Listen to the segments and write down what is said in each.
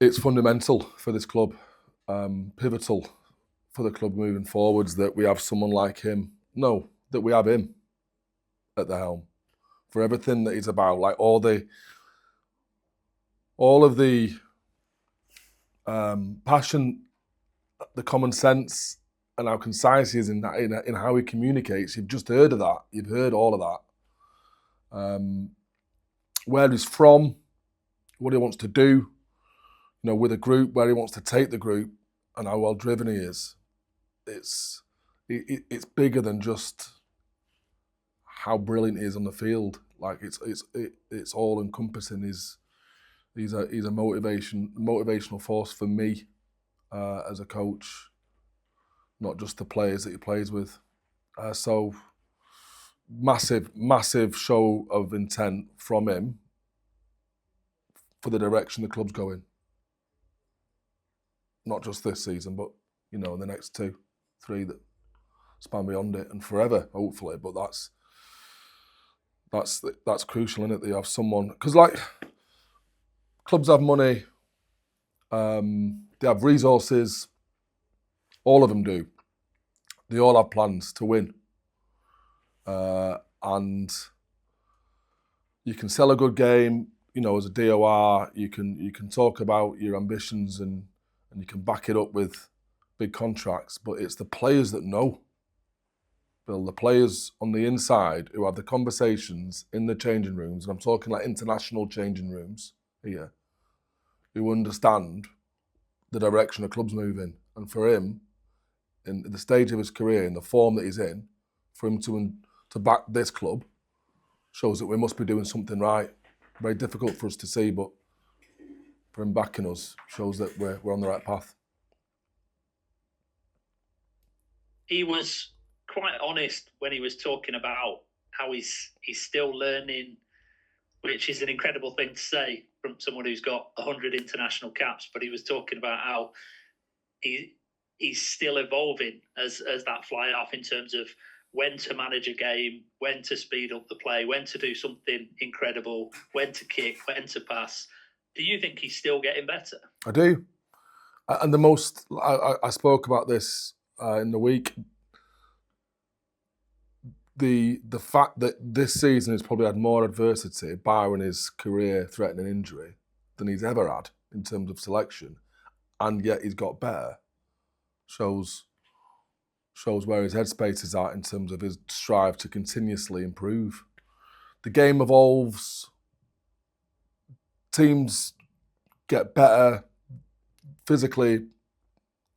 it's fundamental for this club, pivotal for the club moving forwards that we have someone like him. No, that we have him at the helm for everything that he's about, like all of the passion, the common sense, and how concise he is in how he communicates. You've just heard of that. You've heard all of that. Where he's from, what he wants to do, with a group, where he wants to take the group, and how well driven he is. It's bigger than just how brilliant he is on the field. Like it's all encompassing. He's a motivational force for me as a coach, not just the players that he plays with. So massive show of intent from him for the direction the club's going. Not just this season, but in the next 2, 3 that span beyond it and forever, hopefully. But that's crucial, isn't it? That you have someone, because like clubs have money, they have resources. All of them do. They all have plans to win, and you can sell a good game. As a DOR, you can talk about your ambitions and you can back it up with big contracts. But it's the players that know. Bill, the players on the inside who have the conversations in the changing rooms, and I'm talking like international changing rooms here, who understand the direction a club's moving. And for him, in the stage of his career, in the form that he's in, for him to back this club shows that we must be doing something right. Very difficult for us to see, but for him backing us shows that we're on the right path. He was quite honest when he was talking about how he's still learning, which is an incredible thing to say from someone who's got 100 international caps. But he was talking about how he's still evolving as that fly half in terms of when to manage a game, when to speed up the play, when to do something incredible, when to kick, when to pass. Do you think he's still getting better? I do. And I spoke about this in the week. The fact that this season has probably had more adversity, barring his career-threatening injury, than he's ever had in terms of selection, and yet he's got better, shows where his headspace is at in terms of his strive to continuously improve. The game evolves, teams get better physically,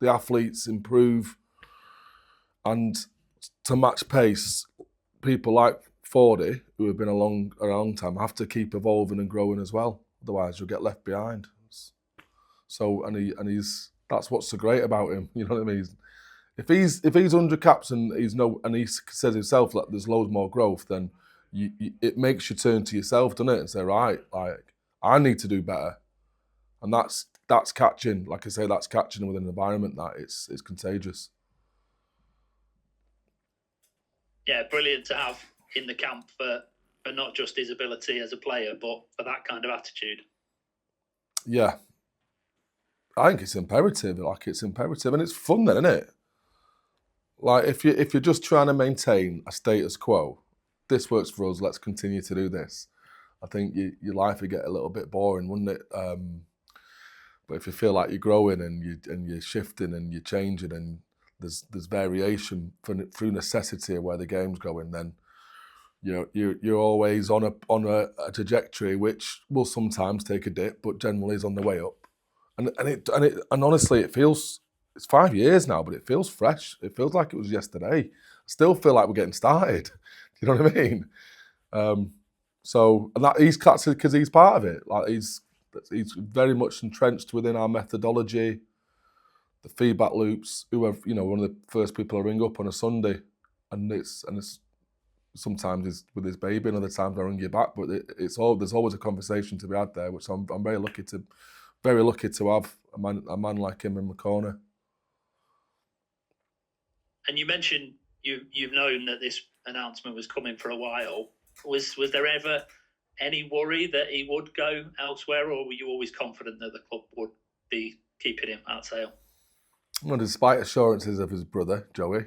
the athletes improve, and to match pace, people like Fordy, who have been a long time, have to keep evolving and growing as well. Otherwise, you'll get left behind. So, and he's that's what's so great about him. You know what I mean? If he's 100 caps and he says himself that there's loads more growth, then it makes you turn to yourself, doesn't it, and say, right, like I need to do better, and that's catching. Like I say, that's catching within an environment that it's contagious. Yeah, brilliant to have in the camp for not just his ability as a player, but for that kind of attitude. Yeah, I think it's imperative. And it's fun, then, isn't it? Like if you're just trying to maintain a status quo, this works for us. Let's continue to do this. I think your life would get a little bit boring, wouldn't it? But if you feel like you're growing and you're shifting and you're changing and there's variation through necessity of where the game's going, then you're always on a trajectory which will sometimes take a dip, but generally is on the way up. And honestly, it's 5 years now, but it feels fresh. It feels like it was yesterday. I still feel like we're getting started. You know what I mean? And that he's classic because he's part of it. Like he's very much entrenched within our methodology. The feedback loops. Who have one of the first people I ring up on a Sunday, and it's sometimes it's with his baby, and other times I ring you back. But there's always a conversation to be had there, which I'm very lucky to have a man like him in my corner. And you mentioned you've known that this announcement was coming for a while. Was there ever any worry that he would go elsewhere, or were you always confident that the club would that tale. Well, despite assurances of his brother, Joey,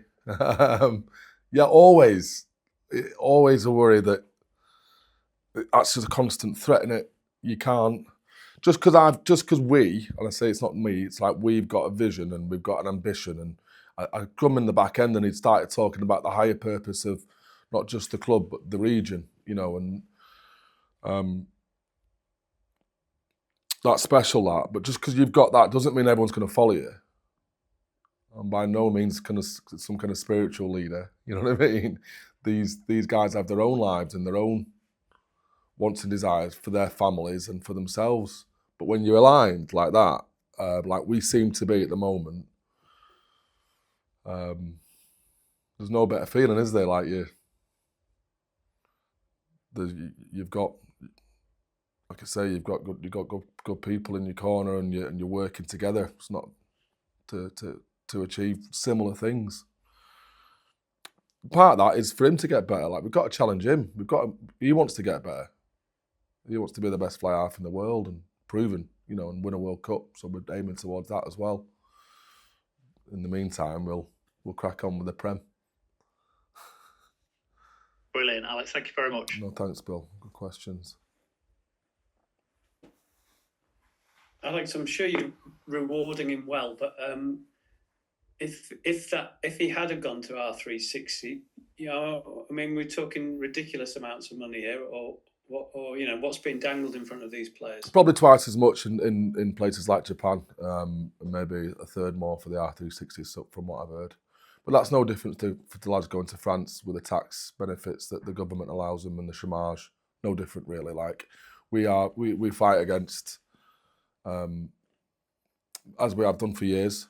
yeah, always a worry that that's just a constant threat, innit? You can't, just because we, and I say it's not me, it's like we've got a vision and we've got an ambition, and I come in the back end and he'd started talking about the higher purpose of not just the club but the region, and that's special, that. But just because you've got that doesn't mean everyone's going to follow you. I'm by no means some kind of spiritual leader, you know what I mean? These guys have their own lives and their own wants and desires for their families and for themselves. But when you're aligned like that, like we seem to be at the moment, there's no better feeling, is there? Like you've got, like I say, you've got good people in your corner, and you're working together. It's not to achieve similar things. Part of that is for him to get better. Like, we've got to challenge him. He wants to get better. He wants to be the best fly half in the world and proven, and win a World Cup. So we're aiming towards that as well. In the meantime, we'll crack on with the Prem. Brilliant, Alex. Thank you very much. No, thanks, Bill. Good questions. Alex, I'm sure you're rewarding him well, but if he had gone to R360, we're talking ridiculous amounts of money here, or what's been dangled in front of these players? Probably twice as much in places like Japan, and maybe a third more for the R360s, from what I've heard. But that's no different for the lads going to France with the tax benefits that the government allows them and the chômage. No different, really. Like, we fight against, as we have done for years,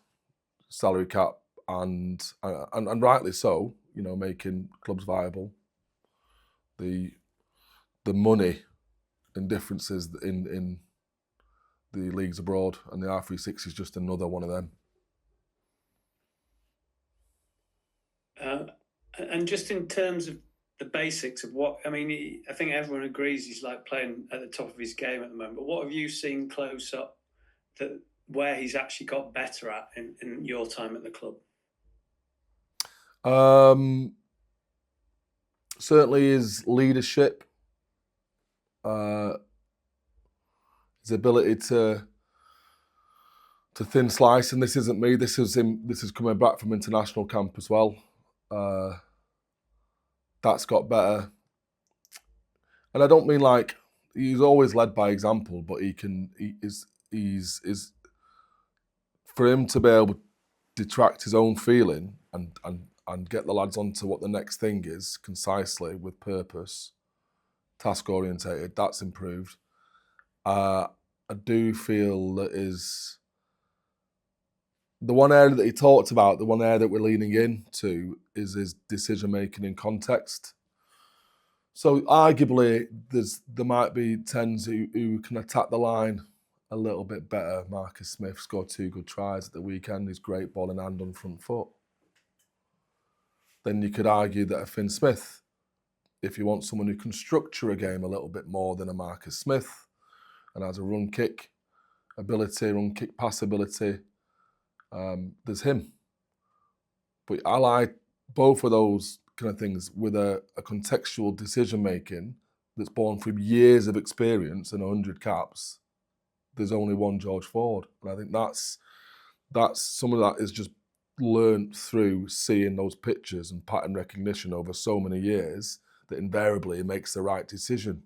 salary cap and rightly so. Making clubs viable. The money and differences in the leagues abroad, and the R360 is just another one of them. And just in terms of the basics of I think everyone agrees he's like playing at the top of his game at the moment. But what have you seen close up where he's actually got better at in your time at the club? Certainly his leadership, his ability to thin slice, and this isn't me. This is him. This is coming back from international camp as well. That's got better, and I don't mean like he's always led by example, but he's for him to be able to detract his own feeling and get the lads onto what the next thing is concisely, with purpose, task orientated. That's improved. I do feel that is the one area that he talked about, the one area that we're leaning into, is his decision making in context. So arguably, there might be tens who can attack the line a little bit better. Marcus Smith scored 2 good tries at the weekend. He's great ball in hand on front foot. Then you could argue that a Finn Smith, if you want someone who can structure a game a little bit more than a Marcus Smith, and has a run kick ability, run kick pass ability, there's him. But I like both of those kind of things with a contextual decision making that's born from years of experience and 100 caps. There's only one George Ford, and I think that's some of that is just learnt through seeing those pictures and pattern recognition over so many years, that invariably makes the right decision.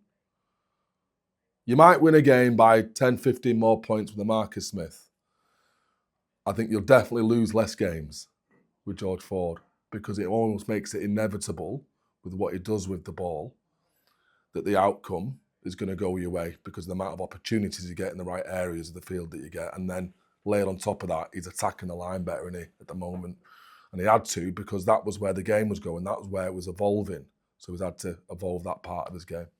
You might win a game by 10, 15 more points with a Marcus Smith. I think you'll definitely lose less games with George Ford, because it almost makes it inevitable with what he does with the ball that the outcome is going to go your way, because of the amount of opportunities you get in the right areas of the field that you get. And then layered on top of that, he's attacking the line better, isn't he, at the moment? And he had to, because that was where the game was going. That was where it was evolving. So he's had to evolve that part of his game.